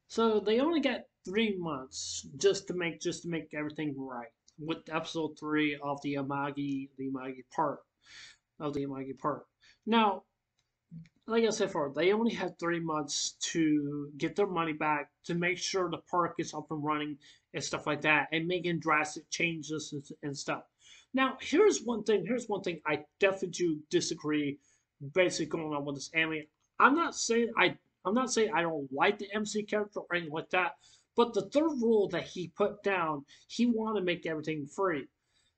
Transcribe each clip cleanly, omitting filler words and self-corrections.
So they only got 3 months just to make everything right with episode 3 of the Amagi part of the Amagi part. Now, like I said before, they only have 3 months to get their money back, to make sure the park is up and running and stuff like that, and making drastic changes and stuff. Now, here's one thing. Here's one thing I definitely do disagree. Basically, going on with this anime, I'm not saying I. I'm not saying I don't like the MC character or anything like that, but the third rule that he put down, he wanted to make everything free.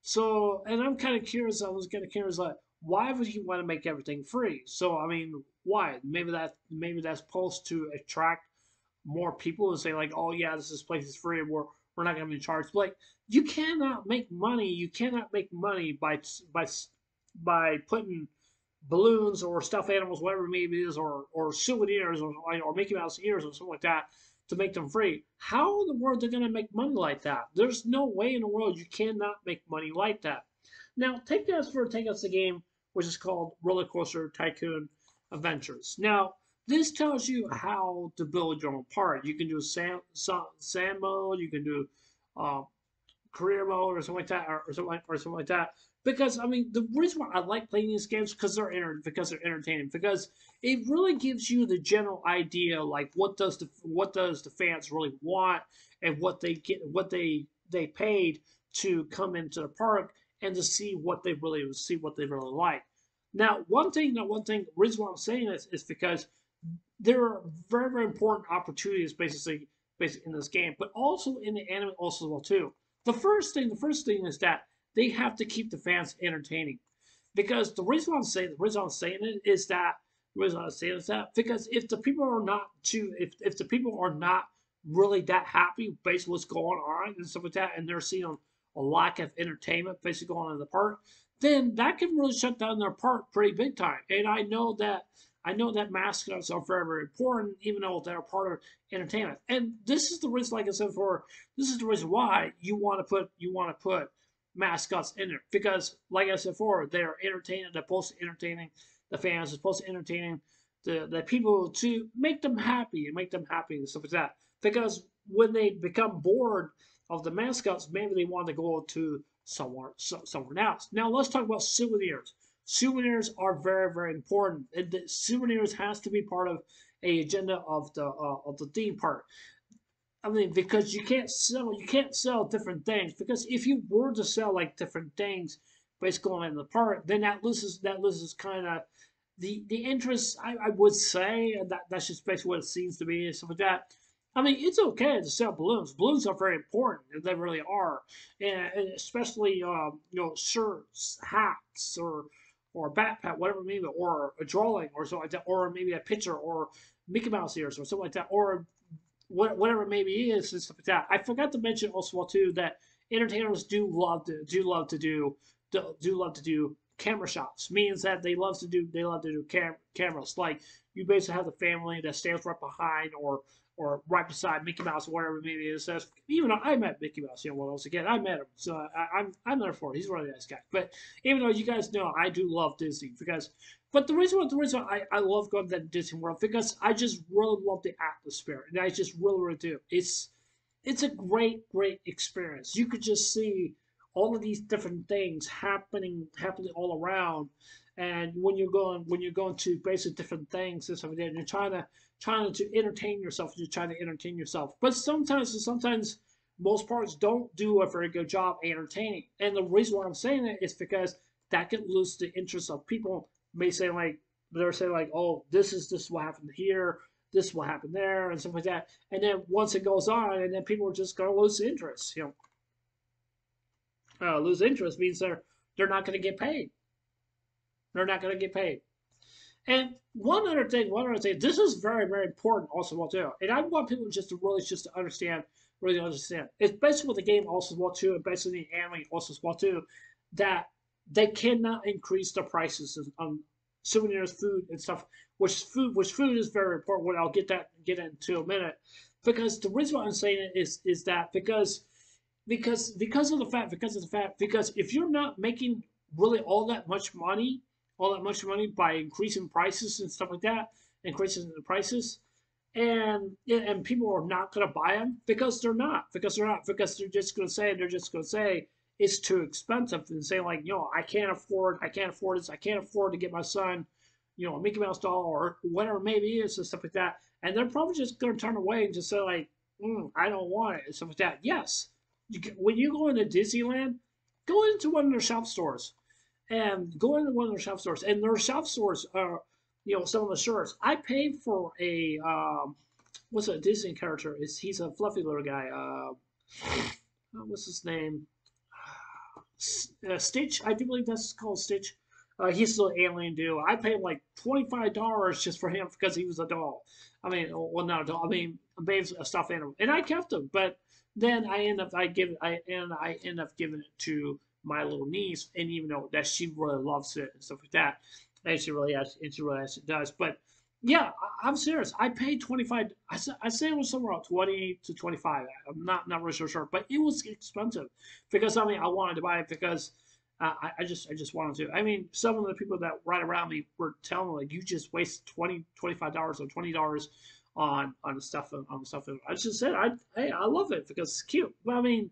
So, and I'm kind of curious. I was kind of curious, like, why would he want to make everything free? So, I mean, why? Maybe that's supposed to attract more people and say like, oh yeah, this place is free and we're not going to be charged. But, like, you cannot make money. You cannot make money by putting balloons or stuffed animals, whatever it maybe is, or souvenirs or Mickey Mouse ears or something like that to make them free. How in the world are they going to make money like that? There's no way in the world you cannot make money like that. Now, take us the game, which is called Roller Coaster Tycoon Adventures. Now, this tells you how to build your own part. You can do sand mode, you can do uh, career mode or something like that, or something like that. Because I mean, the reason why I like playing these games because they're entertaining. Because it really gives you the general idea, like what does the fans really want, and what they paid to come into the park and to see what they really like. Now, reason why I'm saying this is because there are very, very important opportunities basically in this game, but also in the anime also as well too. The first thing is that they have to keep the fans entertaining. Because the reason I'm saying it is that the reason I'm saying is that because if the people are not really that happy based on what's going on and stuff like that, and they're seeing a lack of entertainment basically going on in the park, then that can really shut down their park pretty big time. And I know that mascots are very, very important, even though they're part of entertainment. And this is the reason, like I said before, this is the reason why you want to put mascots in there because, like I said before, they're entertaining. They're supposed to entertaining the fans. They're supposed to entertaining the people to make them happy and stuff like that. Because when they become bored of the mascots, maybe they want to go to somewhere else. Now let's talk about souvenirs. Souvenirs are very, very important. And the souvenirs has to be part of a agenda of the theme park. I mean, because you can't sell different things. Because if you were to sell like different things based going in the park, then that loses kind of the interest. I would say and that's just basically what it seems to be and stuff like that. I mean, it's okay to sell balloons. Balloons are very important. They really are, and especially shirts, hats, or a backpack, whatever, maybe, or a drawing or something like that, or maybe a picture or Mickey Mouse ears or something like that, or whatever it maybe is and stuff like that. I forgot to mention also too that entertainers do love to do camera shots. Means that they love to do cameras. Like you basically have the family that stands right behind or right beside Mickey Mouse or whatever maybe it is. Even though I met Mickey Mouse, when I was a kid, I met him, so I'm there for it. He's a really nice guy. But even though you guys know I do love Disney because but the reason I love going to Disney World because I just really love the atmosphere, and I just really, really do. It's a great, great experience. You could just see all of these different things happening all around, and when you're going to basic different things and stuff like that, and you're trying to entertain yourself. You're trying to entertain yourself, but sometimes most parts don't do a very good job entertaining. And the reason why I'm saying it is because that can lose the interest of people may say like they're saying like, oh, this is what happened here, this is what happened there, and stuff like that. And then once it goes on, and then people are just gonna lose interest. Lose interest means they're not gonna get paid. They're not gonna get paid. And one other thing, this is very, very important also as well too. And I want people just to really understand. It's basically what the game also as well too, and basically the anime also as well too, that they cannot increase the prices on souvenirs, food, and stuff. Which food is very important. What I'll get into a minute. Because the reason why I'm saying it is that because if you're not making really all that much money by increasing prices and stuff like that, increasing the prices, and people are not going to buy them because they're just going to say it's too expensive and say like I can't afford this, I can't afford to get my son a Mickey Mouse doll or whatever maybe it is and stuff like that, and they're probably just going to turn away and just say like I don't want it and stuff like that. Yes, when you go into Disneyland, go into one of their shop stores and go into one of their shop stores, and their shop stores are, some of the shirts. I paid for a what's a Disney character? He's a fluffy little guy. What's his name? Stitch. I do believe that's called Stitch. He's still alien dude. I paid like $25 just for him because he was a doll. I mean, well, not a doll. I mean, a stuffed animal, and I kept him. But then I end up giving it to my little niece, and even though that she really loves it and stuff like that, and she really actually does. But yeah, I'm serious. I paid 25. I say it was somewhere around 20 to 25. I'm not really sure, but it was expensive because I mean I wanted to buy it because I just wanted to. I mean, some of the people that right around me were telling me like you just wasted $25 or $20 on the stuff on the stuff. I just said I love it because it's cute. But I mean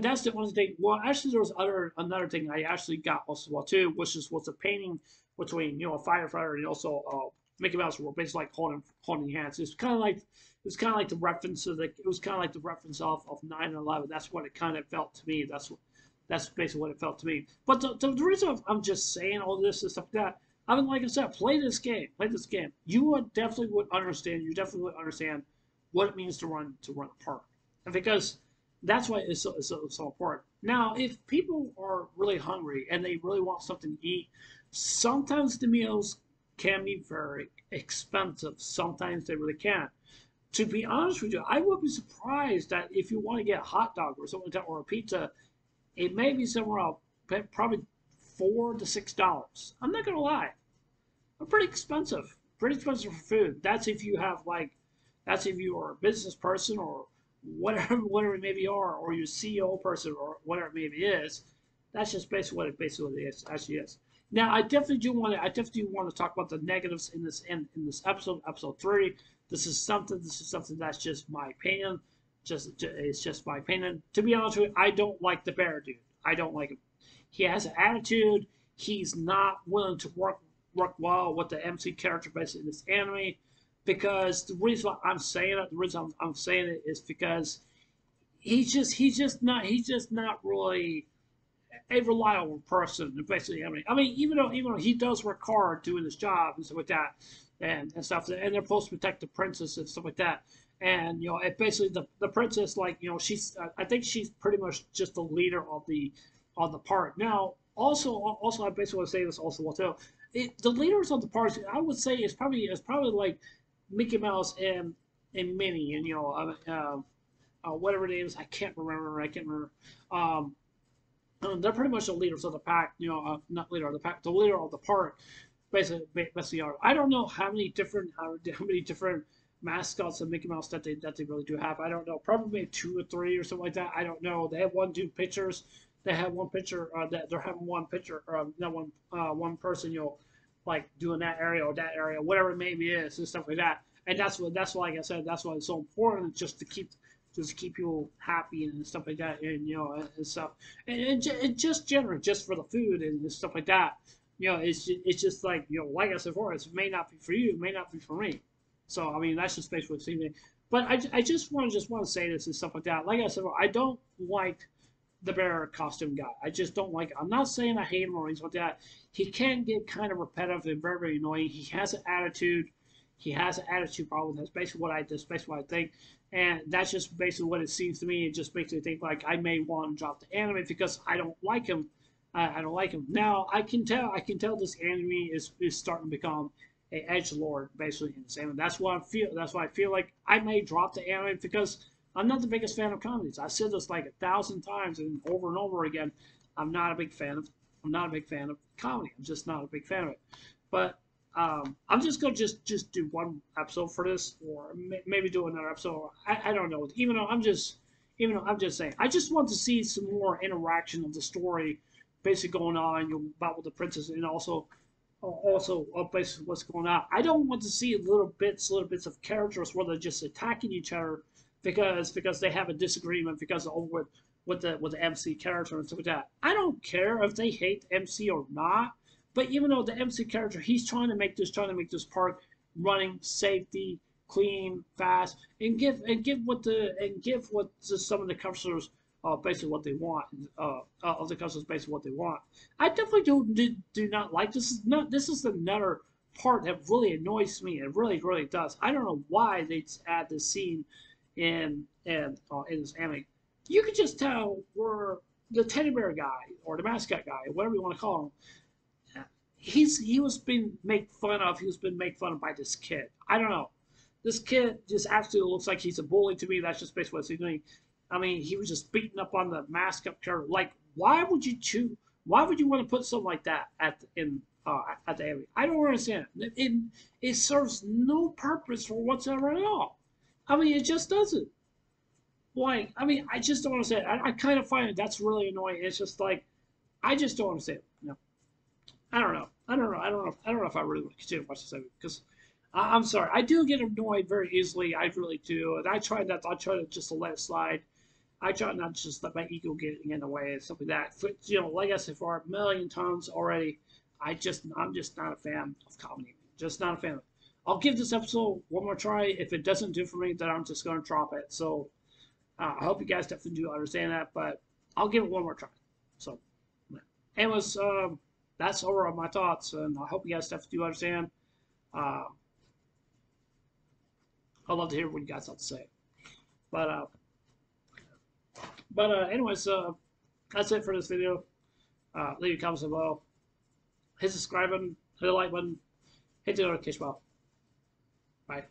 that's the one thing. Well, actually there was another thing I actually got also well too, which was a painting between a firefighter and also Mickey Mouse were basically like holding hands. It was kind of like the reference of the reference of 9/11. That's what it kind of felt to me. That's basically what it felt to me. But the reason I'm just saying all this and stuff like that, I mean, like I said, play this game. Play this game. You would definitely understand. You definitely would understand what it means to run a park, and because that's why it's so important. Now, if people are really hungry and they really want something to eat, sometimes the meals can be very expensive. Sometimes they really can. To be honest with you, I would be surprised that if you want to get a hot dog or something like that or a pizza, it may be somewhere else, probably $4 to $6. I'm not gonna lie, they're pretty expensive. Pretty expensive for food. That's if you are a business person or whatever it maybe are, or you're a CEO person or whatever it maybe is. That's just basically what it is, actually is. Now, I definitely want to talk about the negatives in this episode 3. This is something that's just my opinion. It's just my opinion. To be honest with you, I don't like the bear dude. I don't like him. He has an attitude. He's not willing to work well with the MC character based in this anime. Because the reason why I'm saying it, the reason I'm saying it is because he's just not really a reliable person. Basically, I mean, even though he does work hard doing his job and stuff like that, and stuff, and they're supposed to protect the princess and stuff like that. And it basically the princess, like she's I think she's pretty much just the leader of the park. Now, also I basically want to say this also well too. The leaders of the parks, I would say, is probably like Mickey Mouse and Minnie, and whatever it is, I can't remember. They're pretty much the leaders of the pack. Not leader of the pack, the leader of the park. Basically are. I don't know how many different mascots of Mickey Mouse that they really do have. I don't know. Probably maybe 2 or 3 or something like that. I don't know. They have one, two pictures. They have one picture. That they're having one picture. Not one person. Like doing that area or that area, whatever it maybe is, and stuff like that. And that's why, like I said, that's why it's so important just to keep people happy and stuff like that, and and stuff, and just generally just for the food and stuff like that. It's just like like I said before, it may not be for you, it may not be for me. So I mean, that's just basically what it's. But I just want to say this and stuff like that. Like I said, I don't like the bear costume guy. I just don't like it. I'm not saying I hate him or anything like that. He can get kind of repetitive and very, very annoying. He has an attitude. He has an attitude problem. That's basically what I think. And that's just basically what it seems to me. It just makes me think like I may want to drop the anime because I don't like him. I don't like him. Now I can tell this anime is starting to become a edge lord basically in this anime. That's why I feel like I may drop the anime because I'm not the biggest fan of comedies. I said this like 1,000 times and over again. I'm not a big fan of comedy. I'm just not a big fan of it. But I'm just gonna just do one episode for this, or maybe do another episode. I don't know. Even though I'm just saying, I just want to see some more interaction of the story, basically going on about with the princess, and also also basically what's going on. I don't want to see little bits of characters where they're just attacking each other because they have a disagreement because of with the MC character and stuff like that. I don't care if they hate MC or not, but even though the MC character, he's trying to make this park running safety, clean, fast, and give what some of the customers basically what they want. Of the customers basically what they want. I definitely do not like this is another part that really annoys me. It really does. I don't know why they add this scene in this anime. You could just tell where the teddy bear guy or the mascot guy, whatever you want to call him, he was being made fun of. He was being made fun of by this kid. I don't know. This kid just absolutely looks like he's a bully to me. That's just basically what he's doing. I mean, he was just beating up on the mascot character. Like, why would you choose? Why would you want to put something like that at the area? I don't understand. It serves no purpose for whatsoever at all. I mean, it just doesn't. Like, I mean, I just don't understand. I kind of find it that's really annoying. It's just like, I just don't understand. No, I don't know. I don't know if I really want to continue to watch this movie because I'm sorry. I do get annoyed very easily. I really do, and I try not. I try to just to let it slide. I try not to just let my ego get in the way and stuff like that. Like I said for a million times already, I'm just not a fan of comedy. Just not a fan of it. I'll give this episode one more try. If it doesn't do for me, then I'm just gonna drop it. So I hope you guys definitely do understand that, but I'll give it one more try. So, anyways, that's over on my thoughts, and I hope you guys definitely do understand. Uh, I'd love to hear what you guys have to say. But anyways, that's it for this video. Leave your comments below. Hit subscribe button, hit the like button, hit the notification bell. Bye.